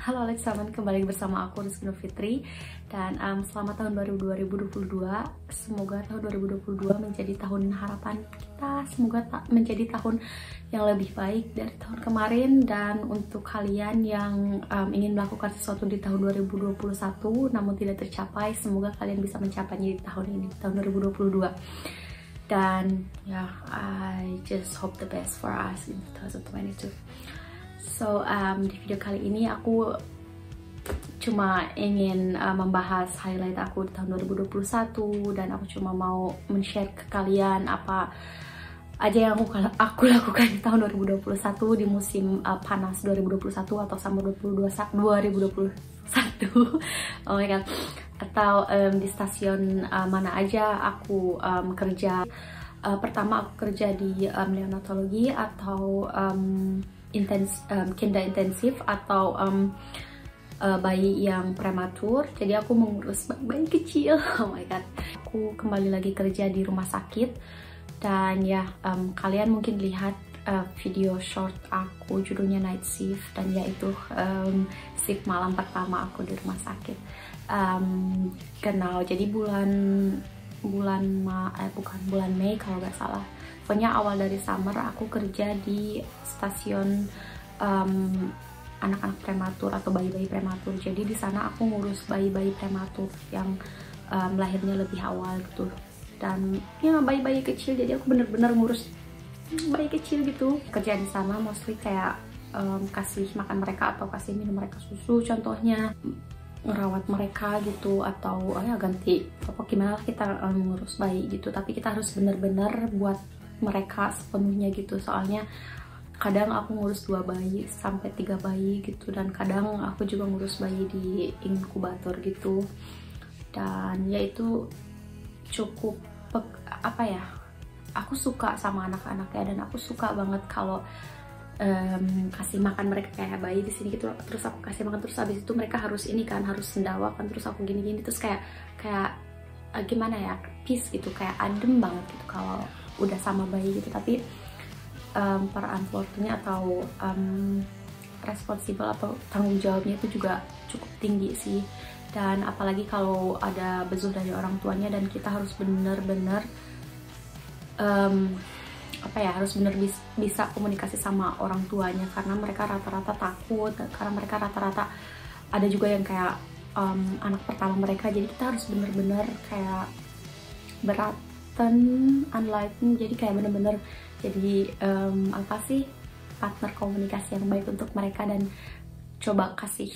Halo Alex, selamat kembali bersama aku Rizky Nur Fitri. Dan selamat tahun baru 2022. Semoga tahun 2022 menjadi tahun harapan kita. Semoga menjadi tahun yang lebih baik dari tahun kemarin. Dan untuk kalian yang ingin melakukan sesuatu di tahun 2021 namun tidak tercapai, semoga kalian bisa mencapainya di tahun ini, tahun 2022. Dan ya, I just hope the best for us in 2022. So, di video kali ini aku cuma ingin membahas highlight aku di tahun 2021, dan aku cuma mau men-share ke kalian apa aja yang aku lakukan di tahun 2021 di musim panas 2021 atau summer 2021. Oh my god. Atau di stasiun mana aja aku kerja. Pertama aku kerja di neonatologi atau kinder intensif atau bayi yang prematur. Jadi aku mengurus bayi kecil. Oh my god. Aku kembali lagi kerja di rumah sakit. Dan ya, kalian mungkin lihat video short aku judulnya Night Shift, dan yaitu shift malam pertama aku di rumah sakit. Jadi bulan Mei kalau nggak salah. Pokoknya awal dari summer aku kerja di stasiun anak-anak prematur atau bayi-bayi prematur. Jadi di sana aku ngurus bayi-bayi prematur yang lahirnya lebih awal gitu. Dan ya bayi-bayi kecil, jadi aku bener-bener ngurus bayi kecil gitu. Kerja di sana mostly kayak kasih makan mereka atau kasih minum mereka susu contohnya, ngerawat mereka gitu, atau ya ganti apa gimana kita ngurus bayi gitu. Tapi kita harus bener-bener buat mereka sepenuhnya gitu, soalnya kadang aku ngurus 2 bayi sampai 3 bayi gitu, dan kadang aku juga ngurus bayi di inkubator gitu. Dan ya itu cukup apa ya, aku suka sama anak-anaknya, dan aku suka banget kalau kasih makan mereka kayak bayi di sini gitu. Terus aku kasih makan, terus habis itu mereka harus ini kan, harus sendawa kan, terus aku gini-gini, terus kayak gimana ya, peace gitu, kayak adem banget gitu kalau udah sama bayi gitu. Tapi unfortunately atau responsible atau tanggung jawabnya itu juga cukup tinggi sih. Dan apalagi kalau ada besuh dari orang tuanya, dan kita harus bener-bener harus bener bisa komunikasi sama orang tuanya, karena mereka rata-rata takut, karena mereka rata-rata ada juga yang kayak anak pertama mereka. Jadi kita harus bener-bener kayak unlighten, jadi kayak bener-bener jadi partner komunikasi yang baik untuk mereka, dan coba kasih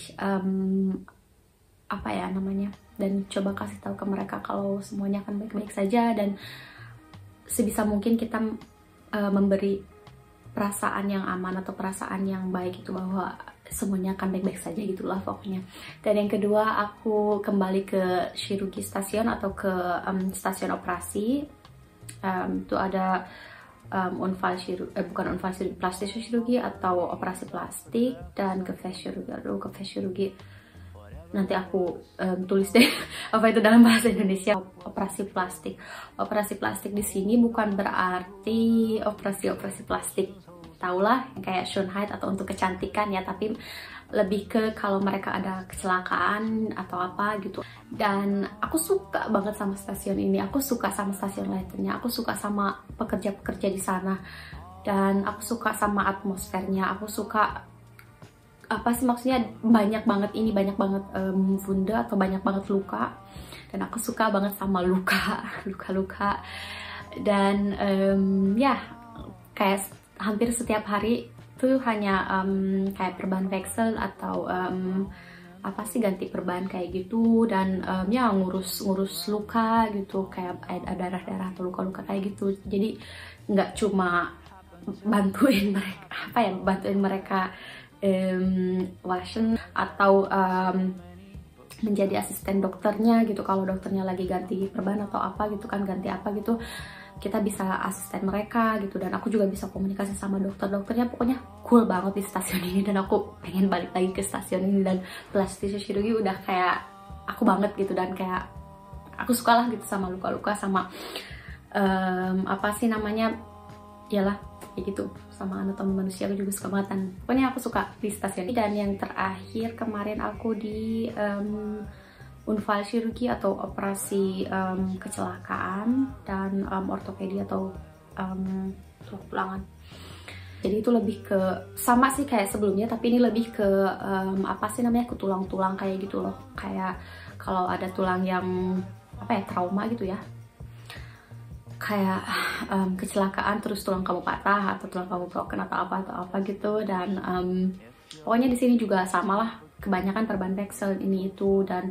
dan coba kasih tahu ke mereka kalau semuanya akan baik-baik saja, dan sebisa mungkin kita memberi perasaan yang aman atau perasaan yang baik itu, bahwa semuanya akan baik-baik saja gitulah pokoknya. Dan yang kedua, aku kembali ke chirurgi stasiun atau ke stasiun operasi. Itu ada plastik chirurgi atau operasi plastik, dan ke face chirurgi. Nanti aku tulis deh apa itu dalam bahasa Indonesia. Operasi plastik. Operasi plastik di sini bukan berarti operasi plastik taulah kayak Schönheit atau untuk kecantikan ya, tapi lebih ke kalau mereka ada kecelakaan atau apa gitu. Dan aku suka banget sama stasiun ini, aku suka sama stasiun lainnya, aku suka sama pekerja-pekerja di sana, dan aku suka sama atmosfernya. Aku suka maksudnya banyak banget wunda atau banyak banget luka, dan aku suka banget sama luka. Dan ya kayak hampir setiap hari tuh hanya kayak perban Vexel atau ganti perban kayak gitu, dan ya ngurus luka gitu, kayak ada darah-darah atau luka-luka kayak gitu. Jadi nggak cuma bantuin mereka washen atau menjadi asisten dokternya gitu. Kalau dokternya lagi ganti perban atau apa gitu kan, ganti apa gitu, kita bisa asisten mereka gitu. Dan aku juga bisa komunikasi sama dokternya. Pokoknya cool banget di stasiun ini, dan aku pengen balik lagi ke stasiun ini. Dan plastik chirurgi udah kayak aku banget gitu, dan kayak aku suka lah gitu sama luka-luka, sama iyalah kayak gitu. Sama anatomi manusia aku juga suka banget, dan pokoknya aku suka di stasiun ini. Dan yang terakhir kemarin aku di unfal chirurgi atau operasi kecelakaan dan ortopedi atau tulang. Jadi itu lebih ke sama sih kayak sebelumnya, tapi ini lebih ke apa sih namanya, ke tulang-tulang kayak gitu loh. Kayak kalau ada tulang yang apa ya, trauma gitu ya, kayak kecelakaan terus tulang kamu patah atau tulang kamu broken atau apa gitu. Dan pokoknya di sini juga sama lah, kebanyakan perban Bexel ini itu, dan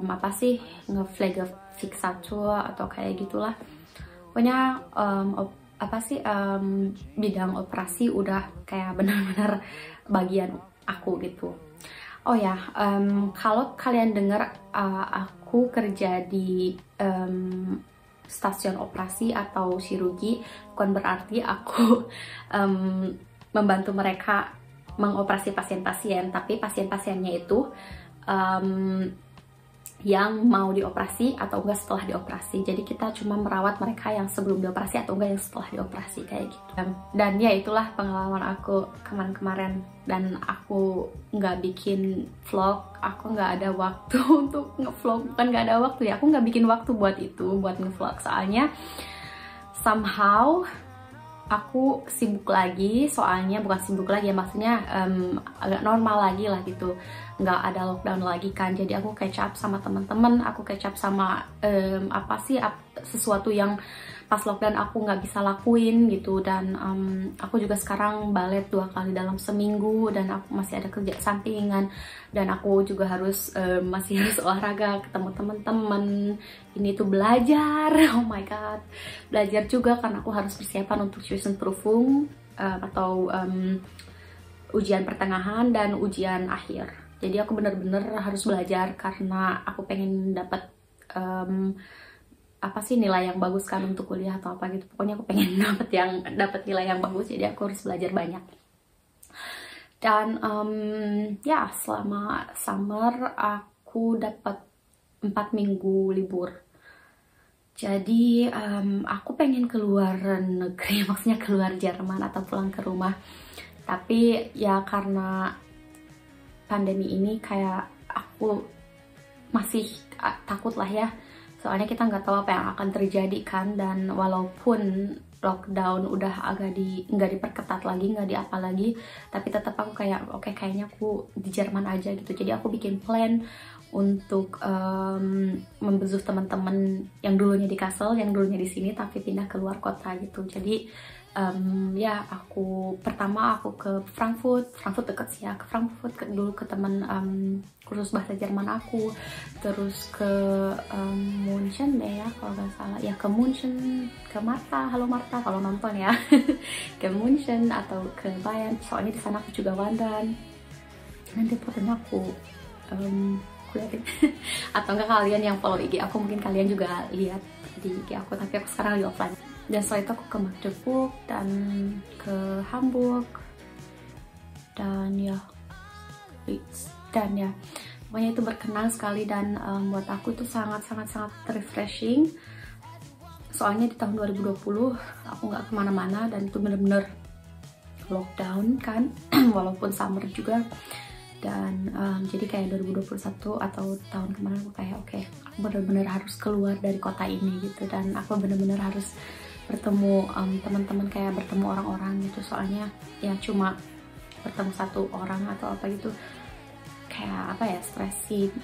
apa sih, nge-flag fixatur atau kayak gitulah. Pokoknya apa sih, bidang operasi udah kayak benar-benar bagian aku gitu. Oh ya, kalau kalian dengar aku kerja di stasiun operasi atau chirurgi, bukan berarti aku membantu mereka mengoperasi pasien-pasien, tapi pasien-pasiennya itu yang mau dioperasi atau enggak setelah dioperasi. Jadi kita cuma merawat mereka yang sebelum dioperasi atau enggak yang setelah dioperasi kayak gitu. Dan ya itulah pengalaman aku kemarin. Dan aku nggak bikin vlog, aku nggak ada waktu untuk ngevlog. Bukan nggak ada waktu ya, aku nggak bikin waktu buat itu, buat ngevlog. Soalnya somehow aku sibuk lagi, soalnya bukan sibuk lagi ya, maksudnya agak normal lagi lah gitu, nggak ada lockdown lagi kan. Jadi aku catch up sama teman-teman, aku catch up sama apa sih, sesuatu yang pas lockdown aku nggak bisa lakuin gitu. Dan aku juga sekarang balet 2 kali dalam seminggu, dan aku masih ada kerja sampingan, dan aku juga harus masih harus olahraga, ketemu teman-teman. Ini tuh belajar, oh my god, belajar juga karena aku harus persiapan untuk Zwischenprüfung atau ujian pertengahan dan ujian akhir. Jadi aku bener-bener harus belajar karena aku pengen dapat apa sih, nilai yang bagus kan untuk kuliah atau apa gitu. Pokoknya aku pengen dapat nilai yang bagus, jadi aku harus belajar banyak. Dan ya selama summer aku dapat 4 minggu libur. Jadi aku pengen keluar negeri, maksudnya keluar Jerman atau pulang ke rumah. Tapi ya karena pandemi ini kayak aku masih takut lah ya. Soalnya kita nggak tahu apa yang akan terjadi kan. Dan walaupun lockdown udah agak nggak diperketat lagi, nggak diapa lagi, tapi tetap aku kayak oke, kayaknya aku di Jerman aja gitu. Jadi aku bikin plan untuk membesuh teman-teman yang dulunya di Kassel, yang dulunya di sini tapi pindah ke luar kota gitu. Jadi ya pertama aku ke Frankfurt deket sih ya, ke Frankfurt dulu ke teman kursus bahasa Jerman aku, terus ke München deh ya kalau nggak salah ya, ke München, ke Marta, halo Marta kalau nonton ya ke München atau ke Bayern, soalnya di sana aku juga wandang. Nanti fotonya aku liatin atau enggak kalian yang follow IG aku mungkin kalian juga lihat di IG aku, tapi aku sekarang lagi offline. Dan setelah itu aku ke Magdeburg dan ke Hamburg dan ya pokoknya itu berkenan sekali. Dan buat aku itu sangat refreshing, soalnya di tahun 2020 aku nggak kemana-mana dan itu bener-bener lockdown kan walaupun summer juga. Dan jadi kayak 2021 atau tahun kemarin aku kayak oke, aku bener-bener harus keluar dari kota ini gitu. Dan aku bener-bener harus bertemu teman-teman, kayak bertemu orang-orang gitu. Soalnya ya cuma bertemu satu orang atau apa gitu, kayak apa ya,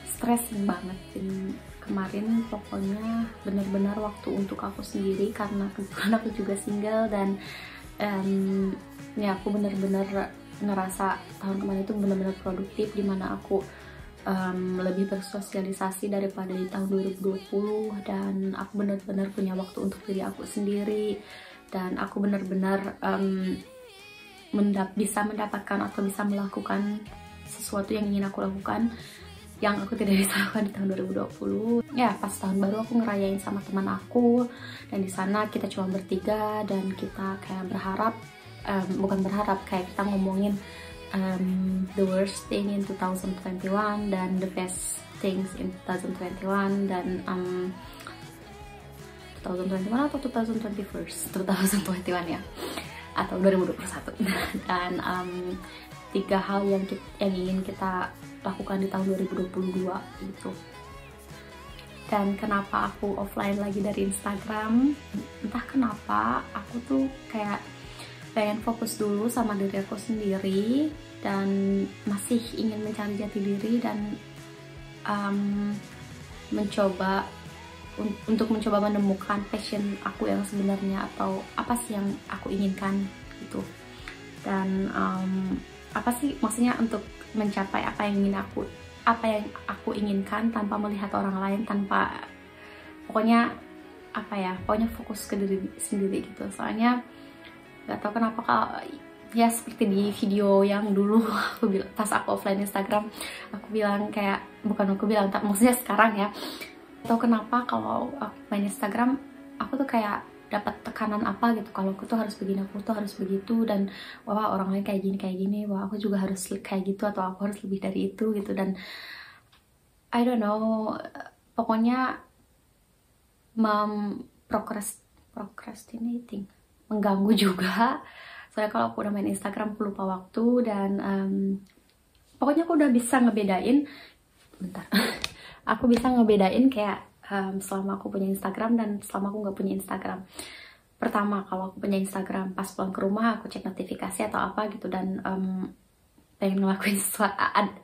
stressing banget. Dan kemarin pokoknya bener-bener waktu untuk aku sendiri, karena kebetulan aku juga single. Dan ya aku bener-bener ngerasa tahun kemarin itu benar-benar produktif, dimana aku lebih bersosialisasi daripada di tahun 2020. Dan aku benar-benar punya waktu untuk diri aku sendiri, dan aku benar-benar bisa mendapatkan atau bisa melakukan sesuatu yang ingin aku lakukan yang aku tidak bisa lakukan di tahun 2020. Ya pas tahun baru aku ngerayain sama teman aku, dan di sana kita cuma bertiga, dan kita kayak bukan berharap, kayak kita ngomongin the worst thing in 2021 dan the best things in 2021. Dan 2021 atau 2021 ya, atau 2021. Dan 3 hal yang ingin kita lakukan di tahun 2022 itu. Dan kenapa aku offline lagi dari Instagram, entah kenapa aku tuh kayak pengen fokus dulu sama diri aku sendiri dan masih ingin mencari jati diri dan untuk mencoba menemukan passion aku yang sebenarnya, atau apa sih yang aku inginkan gitu. Dan apa sih maksudnya untuk mencapai apa yang aku inginkan tanpa melihat orang lain, tanpa pokoknya fokus ke diri sendiri gitu. Soalnya gak tau kenapa, kalau ya seperti di video yang dulu aku bilang pas aku offline Instagram, aku bilang kayak, maksudnya sekarang ya, tau kenapa kalau aku main Instagram aku tuh kayak dapat tekanan apa gitu, kalau aku tuh harus begini, aku tuh harus begitu, dan wah orang lain kayak gini, wah aku juga harus kayak gitu, atau aku harus lebih dari itu gitu. Dan I don't know, pokoknya procrastinating, mengganggu juga. Soalnya kalau aku udah main Instagram aku lupa waktu, dan pokoknya aku udah bisa ngebedain aku bisa ngebedain kayak selama aku punya Instagram dan selama aku nggak punya Instagram. Pertama, kalau aku punya Instagram, pas pulang ke rumah aku cek notifikasi atau apa gitu, dan pengen ngelakuin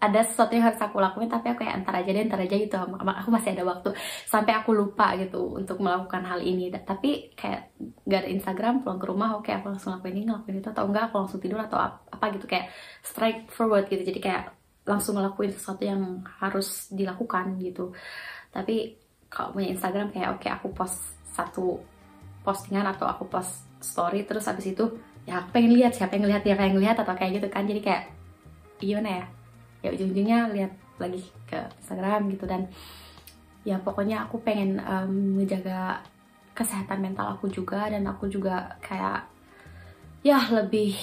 ada sesuatu yang harus aku lakuin, tapi aku kayak entar aja gitu, aku masih ada waktu, sampai aku lupa gitu untuk melakukan hal ini. Tapi kayak gak ada Instagram, pulang ke rumah, oke, aku langsung ngelakuin itu, atau enggak aku langsung tidur atau apa gitu, kayak straight forward gitu. Jadi kayak langsung ngelakuin sesuatu yang harus dilakukan gitu. Tapi kalau punya Instagram kayak oke, aku post satu postingan atau aku post story, terus habis itu ya aku pengen lihat siapa yang ngelihat atau kayak gitu kan. Jadi kayak gimana ya ujung-ujungnya lihat lagi ke Instagram gitu. Dan ya pokoknya aku pengen menjaga kesehatan mental aku juga, dan aku juga kayak ya lebih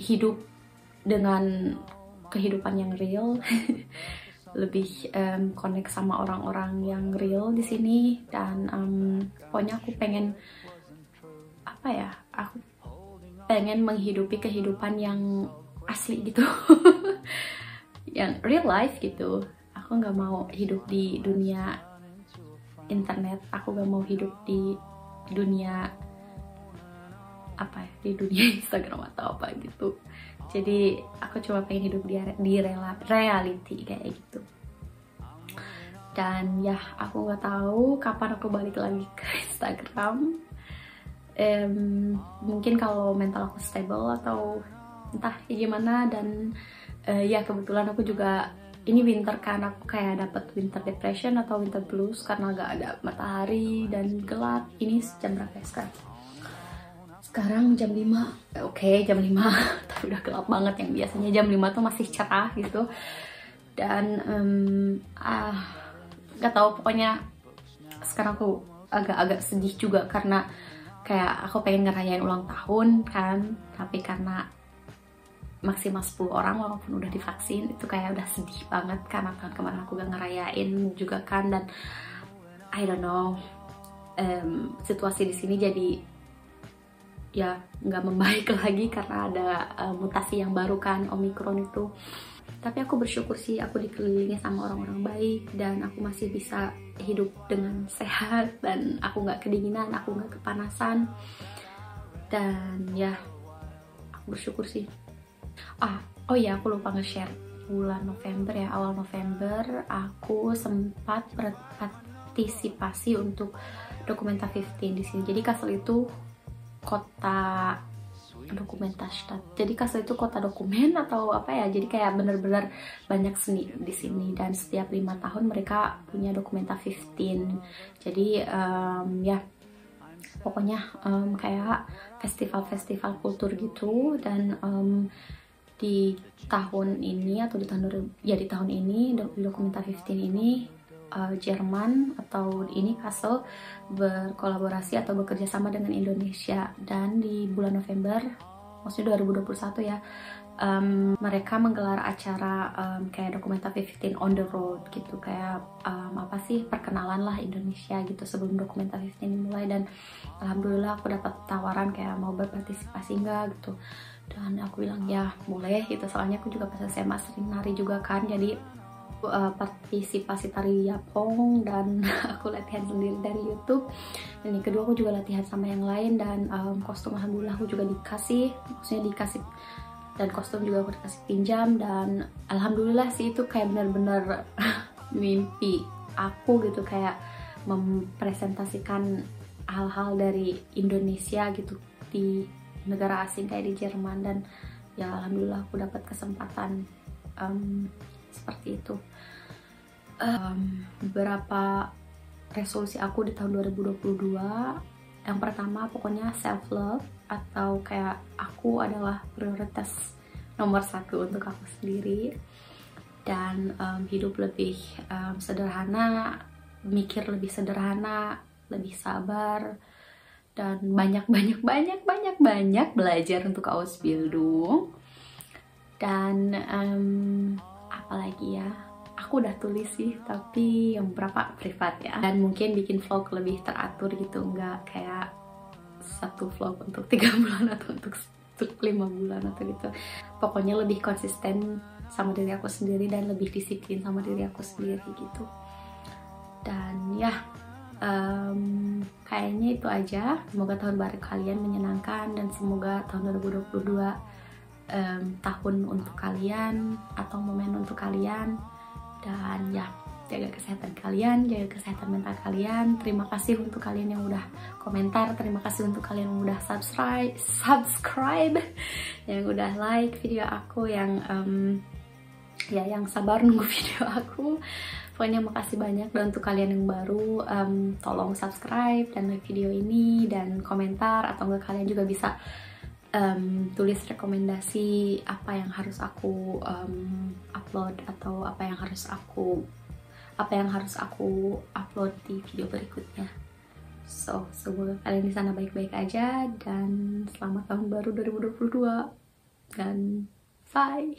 hidup dengan kehidupan yang real. Lebih connect sama orang-orang yang real di sini. Dan pokoknya aku pengen aku pengen menghidupi kehidupan yang asli gitu. Yang real life gitu. Aku nggak mau hidup di dunia internet, aku nggak mau hidup di dunia di dunia Instagram atau apa gitu. Jadi aku cuma pengen hidup di reality kayak gitu. Dan ya aku nggak tahu kapan aku balik lagi ke Instagram. Mungkin kalau mental aku stable atau entah gimana. Dan ya kebetulan aku juga ini winter kan, aku kayak dapet winter depression atau winter blues karena gak ada matahari dan gelap. Ini jam berapa ya sekarang? Sekarang jam 5, oke, jam 5, tapi udah gelap banget. Yang biasanya jam 5 tuh masih cerah gitu. Dan gak tahu, pokoknya sekarang aku agak-agak sedih juga karena kayak aku pengen ngerayain ulang tahun kan, tapi karena maksimal 10 orang walaupun udah divaksin, itu kayak udah sedih banget karena tahun kemarin aku gak ngerayain juga kan. Dan I don't know, situasi di sini jadi ya nggak membaik lagi karena ada mutasi yang baru kan, Omicron itu. Tapi aku bersyukur sih aku dikelilingi sama orang-orang baik, dan aku masih bisa hidup dengan sehat, dan aku nggak kedinginan, aku nggak kepanasan. Dan ya aku bersyukur sih. Oh ya, aku lupa nge-share, bulan November ya, awal November aku sempat berpartisipasi untuk Documenta 15 di sini. Jadi Kassel itu kota Dokumentasstad. Jadi Kassel itu kota dokumen atau apa ya? Jadi kayak bener-bener banyak seni di sini, dan setiap 5 tahun mereka punya Documenta 15. Jadi ya pokoknya kayak festival-festival kultur gitu. Dan di tahun ini atau di tahun ini Documenta 15 ini Jerman atau ini Kassel berkolaborasi atau bekerja sama dengan Indonesia. Dan di bulan November, maksudnya 2021 ya, mereka menggelar acara kayak Documenta 15 on the road gitu, kayak apa sih, perkenalan lah Indonesia gitu sebelum Documenta 15 mulai. Dan alhamdulillah aku dapat tawaran kayak mau berpartisipasi enggak gitu, dan aku bilang ya boleh gitu, soalnya aku juga pas SMA sering nari juga kan, jadi partisipasi tari yapong dan aku latihan sendiri dari YouTube. Dan yang kedua aku juga latihan sama yang lain, dan kostum alhamdulillah aku juga dikasih, maksudnya dikasih, dan kostum juga aku dikasih pinjam. Dan alhamdulillah sih itu kayak bener-bener mimpi aku gitu, kayak mempresentasikan hal-hal dari Indonesia gitu di negara asing kayak di Jerman. Dan ya alhamdulillah aku dapat kesempatan seperti itu. Beberapa resolusi aku di tahun 2022, yang pertama pokoknya self love, atau kayak aku adalah prioritas nomor 1 untuk aku sendiri, dan hidup lebih sederhana, mikir lebih sederhana, lebih sabar, dan banyak belajar untuk Ausbildung. Dan apalagi ya, aku udah tulis sih, tapi yang berapa privat ya, dan mungkin bikin vlog lebih teratur gitu, nggak kayak satu vlog untuk 3 bulan atau untuk 5 bulan atau gitu. Pokoknya lebih konsisten sama diri aku sendiri dan lebih disiplin sama diri aku sendiri gitu. Dan ya kayaknya itu aja. Semoga tahun baru kalian menyenangkan, dan semoga tahun 2022 tahun untuk kalian atau momen untuk kalian. Dan ya, jaga kesehatan kalian, jaga kesehatan mental kalian. Terima kasih untuk kalian yang udah komentar, terima kasih untuk kalian yang udah subscribe, yang udah like video aku, yang yang sabar nunggu video aku. Pokoknya makasih banyak. Dan untuk kalian yang baru, tolong subscribe dan like video ini, dan komentar, atau enggak kalian juga bisa tulis rekomendasi apa yang harus aku upload, atau apa yang harus aku upload di video berikutnya. So, semoga kalian di sana baik-baik aja, dan selamat tahun baru 2022, dan bye.